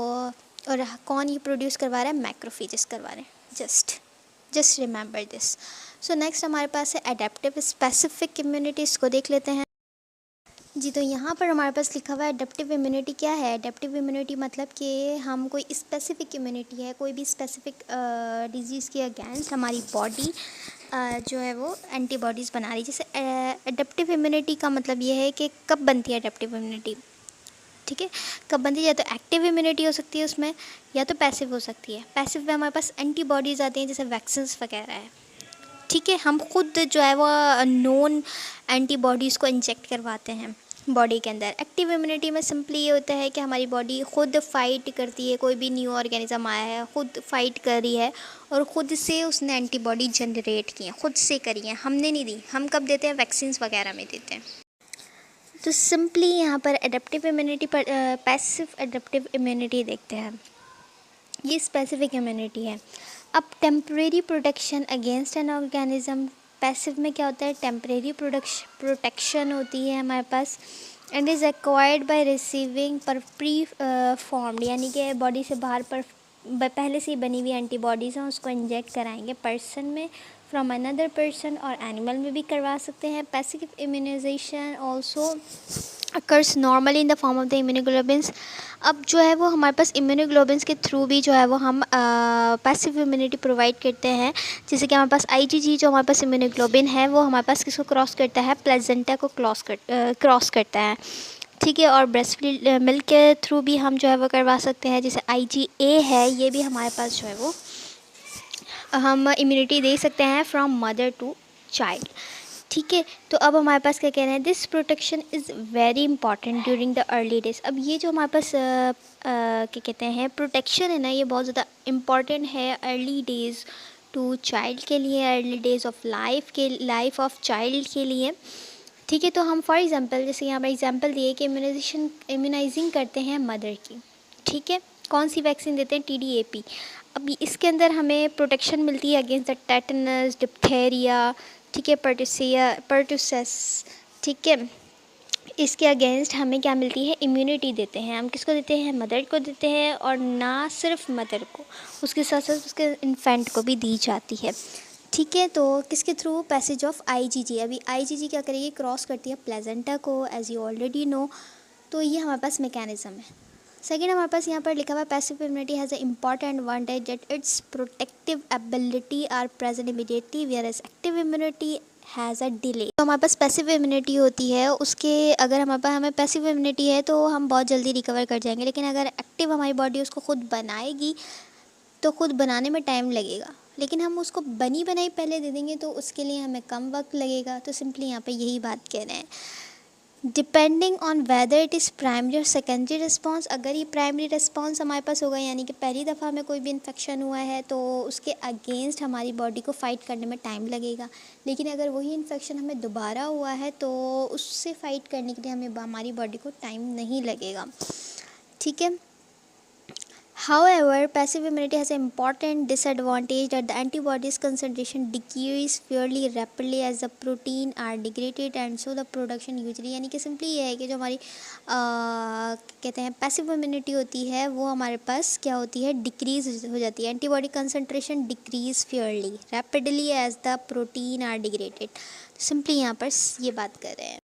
और कौन ये प्रोड्यूस करवा रहा है, मैक्रोफेजेस करवा रहे हैं। Just remember this. So next हमारे पास है एडेप्टिव स्पेसिफिक इम्यूनिटी। इसको देख लेते हैं जी। तो यहाँ पर हमारे पास लिखा हुआ है एडेप्टिव इम्यूनिटी क्या है। एडेप्टिव इम्यूनिटी मतलब कि हम कोई स्पेसिफिक इम्यूनिटी है, कोई भी स्पेसिफिक डिजीज़ के अगेंस्ट हमारी बॉडी जो है वो एंटीबॉडीज़ बना रही है। जैसे एडेप्टिव इम्यूनिटी का मतलब ये है कि कब बनती है एडेप्टिव इम्यूनिटी। ठीक है, कब बनती है, या तो एक्टिव इम्यूनिटी हो सकती है उसमें, या तो पैसिव हो सकती है। पैसिव में हमारे पास एंटीबॉडीज़ आती हैं, जैसे वैक्सीन्स वगैरह है। ठीक है, हम खुद जो है वो नॉन एंटीबॉडीज़ को इंजेक्ट करवाते हैं बॉडी के अंदर। एक्टिव इम्यूनिटी में सिंपली ये होता है कि हमारी बॉडी खुद फाइट करती है, कोई भी न्यू ऑर्गेनिज्म आया है खुद फाइट कर रही है और ख़ुद से उसने एंटीबॉडी जनरेट की है, खुद से करी है, हमने नहीं दी। हम कब देते हैं, वैक्सीन्स वगैरह में देते हैं। तो सिंपली यहाँ पर एडेप्टिव इम्यूनिटी पर पैसिव एडेप्टिव इम्यूनिटी देखते हैं। ये स्पेसिफिक इम्यूनिटी है। अब temporary protection against an organism. Passive में क्या होता है, टेम्परेरी प्रोटेक्शन होती है हमारे पास, and is acquired by receiving पर प्री फॉर्म्ड, यानी कि बॉडी से बाहर पर पहले से ही बनी हुई एंटीबॉडीज़ हैं, उसको इंजेक्ट कराएंगे पर्सन में फ्रॉम अनदर पर्सन, और एनिमल में भी करवा सकते हैं। Passive immunization also occurs normally in the form of the immunoglobulins. अब जो है वो हमारे पास इम्यूनोग्लोबिन्स के थ्रू भी जो है वो हम पैसिव इम्यूनिटी प्रोवाइड करते हैं। जैसे कि हमारे पास IgG जो हमारे पास इम्यूनोग्लोबिन है वो हमारे पास किसको क्रॉस करता है, प्लेजेंटा को क्रॉस करता है। ठीक है, और ब्रेस्ट मिल्क के थ्रू भी हम जो है वो करवा सकते हैं। जैसे IgA है, ये भी हमारे पास जो है वो हम इम्यूनिटी दे सकते हैं फ्रॉम मदर टू चाइल्ड। ठीक है, तो अब हमारे पास क्या कह रहे हैं, this protection is very important during the early days. अब ये जो हमारे पास क्या कहते हैं प्रोटेक्शन है ना, ये बहुत ज़्यादा इम्पॉर्टेंट है अर्ली डेज़ टू चाइल्ड के लिए, early days of life of child के लिए। ठीक है, तो हम फॉर एग्जांपल जैसे यहाँ पर एग्जांपल दिए कि इम्यूनाइजिंग करते हैं मदर की। ठीक है, कौन सी वैक्सीन देते हैं, TDAP। अब इसके अंदर हमें प्रोटेक्शन मिलती है अगेंस्ट द टेटनस, डिप्थेरिया, ठीक है, पर्टुसेस, ठीक है। इसके अगेंस्ट हमें क्या मिलती है, इम्यूनिटी देते हैं। हम किसको देते हैं, मदर को देते हैं, और ना सिर्फ मदर को, उसके साथ साथ उसके इन्फेंट को भी दी जाती है। ठीक है, तो किसके थ्रू, पैसेज ऑफ आईजीजी। अभी आईजीजी क्या करेगी, क्रॉस करती है प्लेजेंटा को, एज यू ऑलरेडी नो। तो ये हमारे पास मैकेनिज्म है। सेकेंड हमारे पास यहाँ पर लिखा हुआ passive immunity has a important advantage that its protective ability are present immediately whereas active immunity has a delay. तो हमारे पास पैसिव इम्यूनिटी होती है, उसके अगर हमारे पास हमें पैसिव इम्यूनिटी है तो हम बहुत जल्दी रिकवर कर जाएंगे, लेकिन अगर एक्टिव हमारी बॉडी उसको खुद बनाएगी तो खुद बनाने में टाइम लगेगा, लेकिन हम उसको बनी बनाई पहले दे देंगे तो उसके लिए हमें कम वक्त लगेगा। तो सिंपली यहाँ पे यही बात कह रहे हैं, depending on whether it is primary और सेकेंडरी रिस्पॉन्स। अगर ये प्राइमरी रिस्पॉन्स हमारे पास होगा, यानी कि पहली दफ़ा हमें कोई भी इन्फेक्शन हुआ है तो उसके अगेंस्ट हमारी बॉडी को फ़ाइट करने में टाइम लगेगा, लेकिन अगर वही इन्फेक्शन हमें दोबारा हुआ है तो उससे फ़ाइट करने के लिए हमें हमारी बॉडी को टाइम नहीं लगेगा। ठीक है। However, passive immunity has an important disadvantage that the antibodies concentration decrease fairly rapidly as the protein are degraded and so the production usually, यानी कि सिंपली ये है कि जो हमारी कहते हैं पैसिव इम्यूनिटी होती है वो हमारे पास क्या होती है, डिक्रीज हो जाती है। Antibody concentration decrease fairly rapidly as the protein are degraded. तो सिंपली यहाँ पर ये बात कर रहे हैं,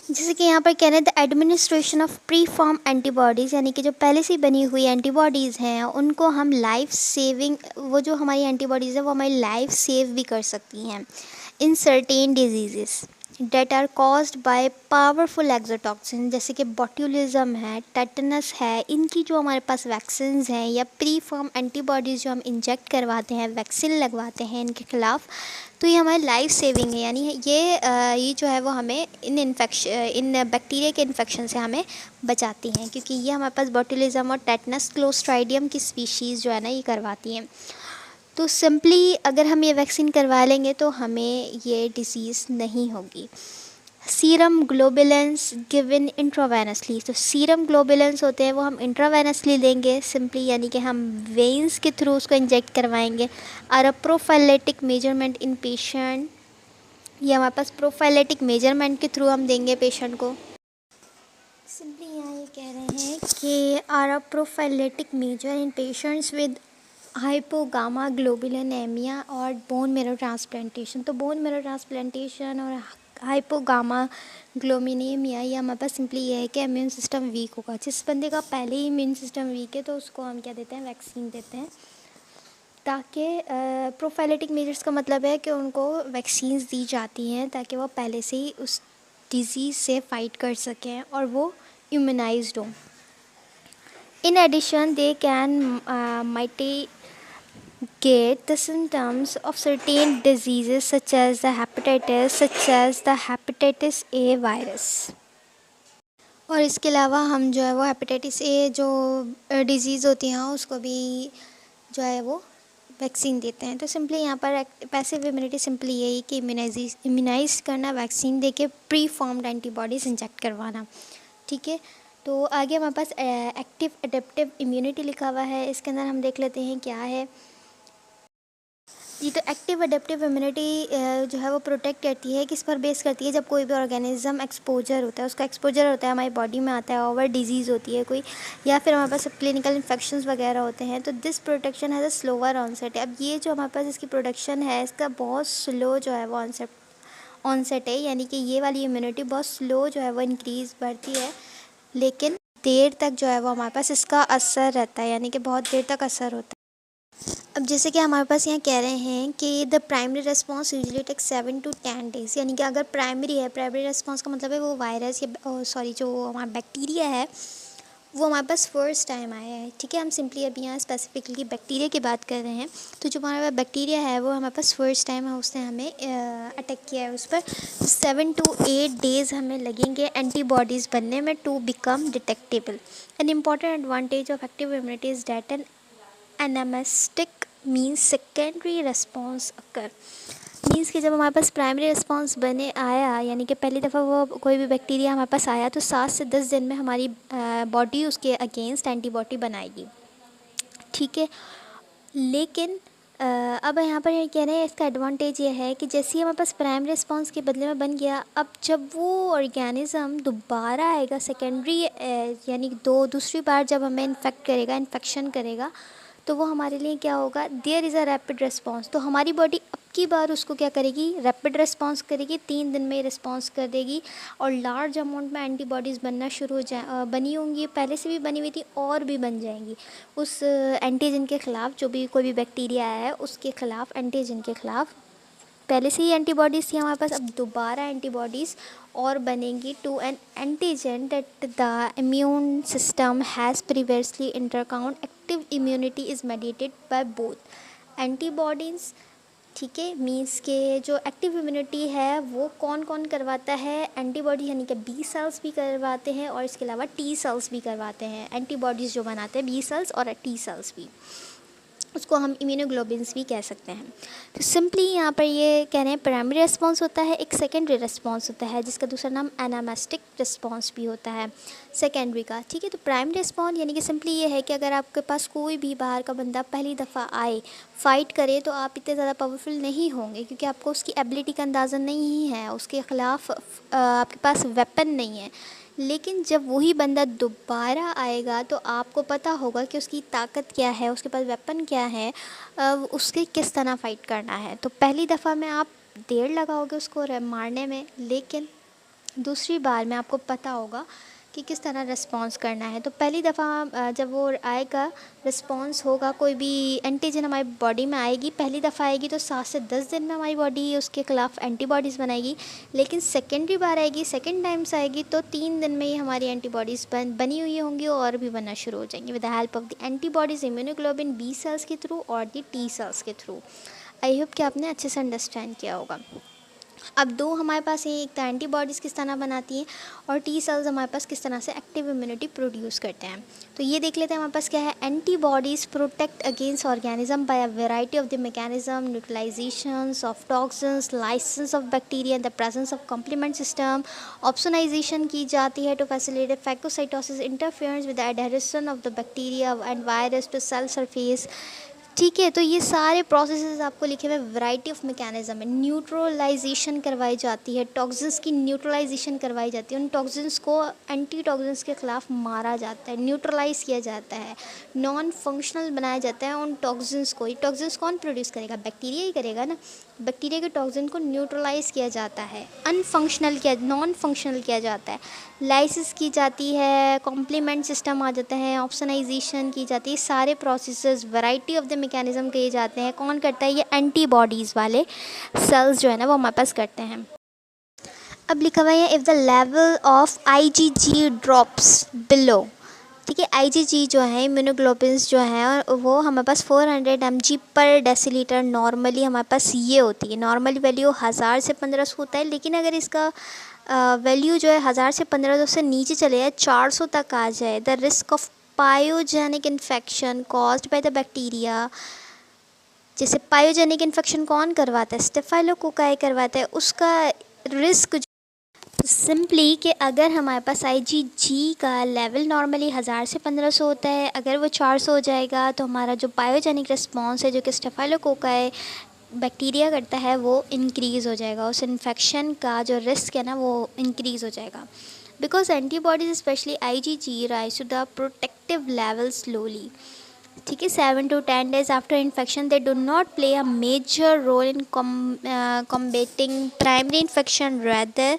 जैसे कि यहाँ पर कह रहे हैं the administration of pre form antibodies, यानी कि जो पहले से बनी हुई एंटीबॉडीज़ हैं उनको हम लाइफ सेविंग, वो जो हमारी एंटीबॉडीज़ है वो हमारी लाइफ सेव भी कर सकती हैं in certain disease that are caused by powerful exotoxin, जैसे कि बॉट्यूलिज्म है, टेटनस है। इनकी जो हमारे पास वैक्सीन्स हैं या प्री फॉर्म एंटीबॉडीज़ जो हम इंजेक्ट करवाते हैं, वैक्सीन लगवाते हैं इनके ख़िलाफ़, तो ये हमारी लाइफ सेविंग है। यानी ये जो है वो हमें इन बैक्टीरिया के इन्फेक्शन से हमें बचाती हैं, क्योंकि ये हमारे पास बॉट्यूलिज्म और टेटनस क्लोस्ट्राइडियम की स्पीशीज़ जो है ना ये करवाती हैं। तो सिंपली अगर हम ये वैक्सीन करवा लेंगे तो हमें ये डिसीज़ नहीं होगी। सीरम ग्लोबुलेंस गिवन इंट्रावेनसली, तो सीरम ग्लोबुलेंस होते हैं वो हम इंट्रावेनसली लेंगे सिंपली, यानी कि हम वेंस के थ्रू उसको इंजेक्ट करवाएंगे। और प्रोफाइलेटिक मेजरमेंट इन पेशेंट, ये हमारे पास प्रोफाइलेटिक मेजरमेंट के थ्रू हम देंगे पेशेंट को। सिंपली यहाँ ये कह रहे हैं कि are prophylactic measure in patients with hypogammaglobulinemia और बोन मेरो ट्रांसप्लांटेशन। तो बोन मेरो ट्रांसप्लांटेशन और हाइपोगामा ग्लोबिनेमिया, ये हमारे पास सिंपली ये है कि इम्यून सिस्टम वीक होगा। जिस बंदे का पहले ही इम्यून सिस्टम वीक है तो उसको हम क्या देते हैं, वैक्सीन देते हैं, ताकि प्रोफाइलेटिक मेजर्स का मतलब है कि उनको वैक्सीन्स दी जाती हैं ताकि वो पहले से ही उस डिज़ीज़ से फाइट कर सकें और वो इम्यूनाइज्ड हों। In addition they can mitigate the symptoms of certain diseases such as the hepatitis A virus। और इसके अलावा हम जो है वो हेपेटाइटिस ए जो डिज़ीज़ होती हैं उसको भी जो है वो वैक्सीन देते हैं। तो सिंपली यहाँ पर पैसिव इम्यूनिटी सिंपली यही कि इम्यूनाइज करना, वैक्सीन देके प्री फॉर्म्ड एंटीबॉडीज़ इंजेक्ट करवाना। ठीक है, तो आगे हमारे पास एक्टिव अडेप्टिव इम्यूनिटी लिखा हुआ है, इसके अंदर हम देख लेते हैं क्या है जी। तो एक्टिव अडेप्टिव इम्यूनिटी जो है वो प्रोटेक्ट करती है, किस पर बेस करती है, जब कोई भी ऑर्गेनिज्म एक्सपोजर होता है, उसका एक्सपोजर होता है हमारी बॉडी में आता है, ओवर डिजीज़ होती है कोई, या फिर हमारे पास क्लिनिकल इन्फेक्शंस वगैरह होते हैं, तो this protection has a slower onset. अब ये जो हमारे पास इसकी प्रोडक्शन है इसका बहुत स्लो जो है वो ऑनसेट है, यानी कि ये वाली इम्यूनिटी बहुत स्लो जो है वो इंक्रीज़ बढ़ती है, लेकिन देर तक जो है वो हमारे पास इसका असर रहता है, यानी कि बहुत देर तक असर होता है। अब जैसे कि हमारे पास यहाँ कह रहे हैं कि the primary response usually take 7 to 10 days, यानी कि अगर प्राइमरी है, प्राइमरी रिस्पॉन्स का मतलब है वो वायरस या जो हमारा बैक्टीरिया है वो हमारे पास फर्स्ट टाइम आया है। ठीक है, हम सिंपली अभी यहाँ स्पेसिफिकली बैक्टीरिया की बात कर रहे हैं, तो जो हमारा बैक्टीरिया है वो हमारे पास फर्स्ट टाइम है, उसने हमें अटैक किया है, उस पर 7 to 8 days हमें लगेंगे एंटीबॉडीज़ बनने में to become detectable. An important advantage of active immunity is that an anamnestic means secondary response occur, means कि जब हमारे पास प्राइमरी रिस्पॉन्स बने आया, यानी कि पहली दफ़ा वो कोई भी बैक्टीरिया हमारे पास आया तो 7 से 10 दिन में हमारी बॉडी उसके अगेंस्ट एंटीबॉडी बनाएगी। ठीक है, लेकिन अब यहाँ पर ये कह रहे हैं इसका एडवांटेज ये है कि जैसे ही हमारे पास प्राइमरी रिस्पॉन्स के बदले में बन गया, अब जब वो ऑर्गेनिज़म दोबारा आएगा सेकेंडरी यानी दूसरी बार जब हमें इन्फेक्शन करेगा, तो वो हमारे लिए क्या होगा, there is a rapid response. तो हमारी बॉडी अब की बार उसको क्या करेगी, रैपिड रिस्पॉन्स करेगी, 3 दिन में रिस्पॉन्स कर देगी और लार्ज अमाउंट में एंटीबॉडीज़ बनना शुरू हो बनी होंगी, पहले से भी बनी हुई थी और भी बन जाएंगी उस एंटीजन के ख़िलाफ़, जो भी कोई भी बैक्टीरिया है उसके ख़िलाफ़, एंटीजन के ख़िलाफ़ पहले से ही एंटीबॉडीज़ थी हमारे पास, अब दोबारा एंटीबॉडीज़ और बनेंगी to an antigen that the immune system has previously इंटरकाउंट। Active immunity is mediated by both antibodies. ठीक है, मीन्स के जो एक्टिव इम्यूनिटी है वो कौन कौन करवाता है, एंटीबॉडी यानी कि बी सेल्स भी करवाते हैं और इसके अलावा टी सेल्स भी करवाते हैं। एंटीबॉडीज़ जो बनाते हैं बी सेल्स और टी सेल्स भी, उसको हम इम्यूनोग्लोबिन्स भी कह सकते हैं। तो सिंपली यहाँ पर ये कह रहे हैं प्राइमरी रिस्पॉन्स होता है, एक सेकेंडरी रिस्पॉन्स होता है जिसका दूसरा नाम एनामेस्टिक रिस्पॉन्स भी होता है सेकेंडरी का। ठीक है, तो प्राइमरी रिस्पॉन्स यानी कि सिंपली ये है कि अगर आपके पास कोई भी बाहर का बंदा पहली दफ़ा आए, फ़ाइट करे, तो आप इतने ज़्यादा पावरफुल नहीं होंगे क्योंकि आपको उसकी एबिलिटी का अंदाज़ा नहीं है, उसके ख़िलाफ़ आपके पास वेपन नहीं है। लेकिन जब वही बंदा दोबारा आएगा तो आपको पता होगा कि उसकी ताकत क्या है, उसके पास वेपन क्या है, उसके किस तरह फ़ाइट करना है। तो पहली दफ़ा में आप देर लगाओगे उसको मारने में, लेकिन दूसरी बार में आपको पता होगा कि किस तरह रिस्पॉन्स करना है। तो पहली दफ़ा जब वो आएगा, रिस्पॉन्स होगा, कोई भी एंटीजन हमारी बॉडी में आएगी, पहली दफ़ा आएगी तो 7 से 10 दिन में हमारी बॉडी उसके ख़िलाफ़ एंटीबॉडीज़ बनाएगी। लेकिन सेकेंडरी बार आएगी, सेकेंड टाइम से आएगी तो 3 दिन में ही हमारी एंटीबॉडीज़ बनी हुई होंगी और भी बनना शुरू हो जाएंगी with the help of the antibodies, immunoglobin, B cells के थ्रू और द टी सेल्स के थ्रू। आई होप कि आपने अच्छे से अंडरस्टैंड किया होगा। अब दो हमारे पास है, एक तो एंटीबॉडीज़ किस तरह बनाती हैं और टी सेल्स हमारे पास किस तरह से एक्टिव इम्यूनिटी प्रोड्यूस करते हैं। तो ये देख लेते हैं हमारे पास क्या है। Antibodies protect against organism by a variety of the mechanism, neutralisations of toxins, lysis of bacteria, the presence of complement system, opsonisation की जाती है to facilitate phagocytosis, interference with the adhesion of the bacteria and virus to cell surface. ठीक है, तो ये सारे प्रोसेसेस आपको लिखे हुए वैरायटी ऑफ मैकेनिज्म है। न्यूट्रलाइजेशन करवाई जाती है, टॉक्सिन्स की न्यूट्रलाइजेशन करवाई जाती है, उन टॉक्सिन्स को एंटी टॉक्सिन्स के ख़िलाफ़ मारा जाता है, न्यूट्रलाइज किया जाता है, नॉन फंक्शनल बनाया जाता है उन टॉक्सिन्स को। ये टॉक्सिन्स कौन प्रोड्यूस करेगा, बैक्टीरिया ही करेगा ना। बैक्टीरिया के टॉक्सिन को न्यूट्रलाइज किया जाता है, नॉन फंक्शनल किया जाता है, लाइसिस की जाती है, कॉम्प्लीमेंट सिस्टम आ जाता है, ऑप्सोनाइजेशन की जाती है। सारे processes variety of the mechanism किए जाते हैं। कौन करता है, ये एंटीबॉडीज़ वाले सेल्स जो है ना वो हमारे पास करते हैं। अब लिखा हुआ है if the level of IgG drops below. ठीक है, IgG जो है इम्यूनोग्लोबिन्स जो है और वो हमारे पास 400 mg पर डेसीलीटर नॉर्मली हमारे पास ये होती है। नॉर्मल वैल्यू 1000 से 1500 होता है, लेकिन अगर इसका वैल्यू जो है 1000 से 1500 से नीचे चले जाए, 400 तक आ जाए, the risk of pyogenic infection caused by the bacteria. जैसे पायोजेनिक इन्फेक्शन कौन करवाता है, स्टेफाइलोकोकाई करवाता है, उसका रिस्क सिंपली कि अगर हमारे पास IgG का लेवल नॉर्मली 1000 से 1500 होता है, अगर वो 400 हो जाएगा तो हमारा जो पायोजेनिक रिस्पॉन्स है जो कि स्टेफाइलोकोकाई बैक्टीरिया करता है वो इंक्रीज़ हो जाएगा। उस इन्फेक्शन का जो रिस्क है ना वो इंक्रीज़ हो जाएगा। Because antibodies specially IgG rise to the protective level slowly. ठीक है, 7 to 10 days after infection they do not play a major role in combating primary infection, rather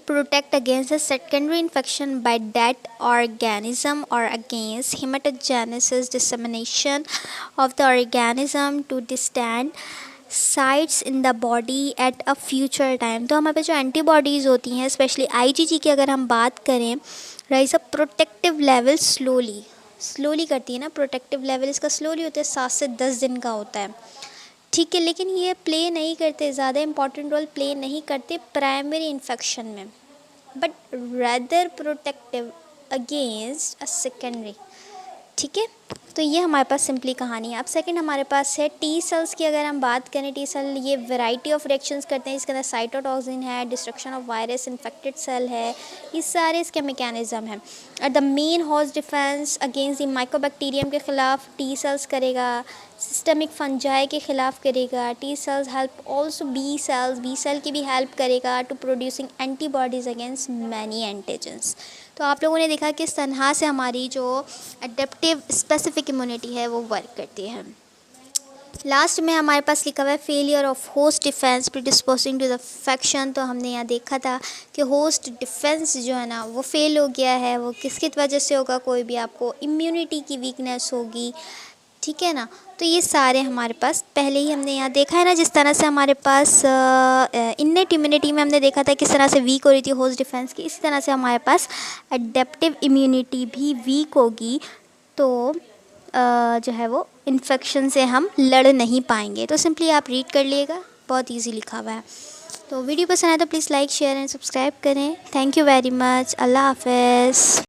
protect against the secondary infection by that organism or against hematogenesis dissemination of the organism to distant sites in the body at a future time। तो हमारे पास जो एंटीबॉडीज़ होती हैं स्पेशली IgG की अगर हम बात करें, rise a protective level slowly करती है ना। प्रोटेक्टिव लेवल इसका स्लोली होता है, 7 से 10 दिन का होता है। ठीक है, लेकिन ये प्ले नहीं करते, ज़्यादा इंपॉर्टेंट रोल प्ले नहीं करते प्राइमरी इन्फेक्शन में, but rather protective against a secondary. ठीक है, तो ये हमारे पास सिंपली कहानी है। अब सेकंड हमारे पास है टी सेल्स की। अगर हम बात करें, टी सेल ये वैरायटी ऑफ रिएक्शंस करते हैं, इसके अंदर साइटोटॉक्सिन है, destruction of virus, infected cell है, ये सारे इसके मैकेनिज्म हैं। और the main host defence against the mycobacterium के ख़िलाफ़ टी सेल्स करेगा। सिस्टमिक फंजाई के ख़िलाफ़ करेगा। T cells help also B cell की भी हेल्प करेगा to producing antibodies against many antigens. तो आप लोगों ने देखा किस तरह से हमारी जो एडेप्टिव स्पेसिफिक इम्यूनिटी है वो वर्क करती है। लास्ट में हमारे पास लिखा हुआ है failure of host defence predisposing to the infection. तो हमने यहाँ देखा था कि होस्ट डिफेंस जो है ना वो फेल हो गया है। वो किसकी वजह से होगा? कोई भी आपको इम्यूनिटी की वीकनेस होगी, ठीक है ना। तो ये सारे हमारे पास पहले ही हमने यहाँ देखा है ना, जिस तरह से हमारे पास इन्नेट इम्यूनिटी में हमने देखा था किस तरह से वीक हो रही थी होस्ट डिफेंस की, इसी तरह से हमारे पास एडेप्टिव इम्यूनिटी भी वीक होगी तो जो है वो इन्फेक्शन से हम लड़ नहीं पाएंगे। तो सिंपली आप रीड कर लिएगा, बहुत इजी लिखा हुआ है। तो वीडियो पसंद आए तो please like share and subscribe करें। Thank you very much. अल्लाह हाफ़िज़।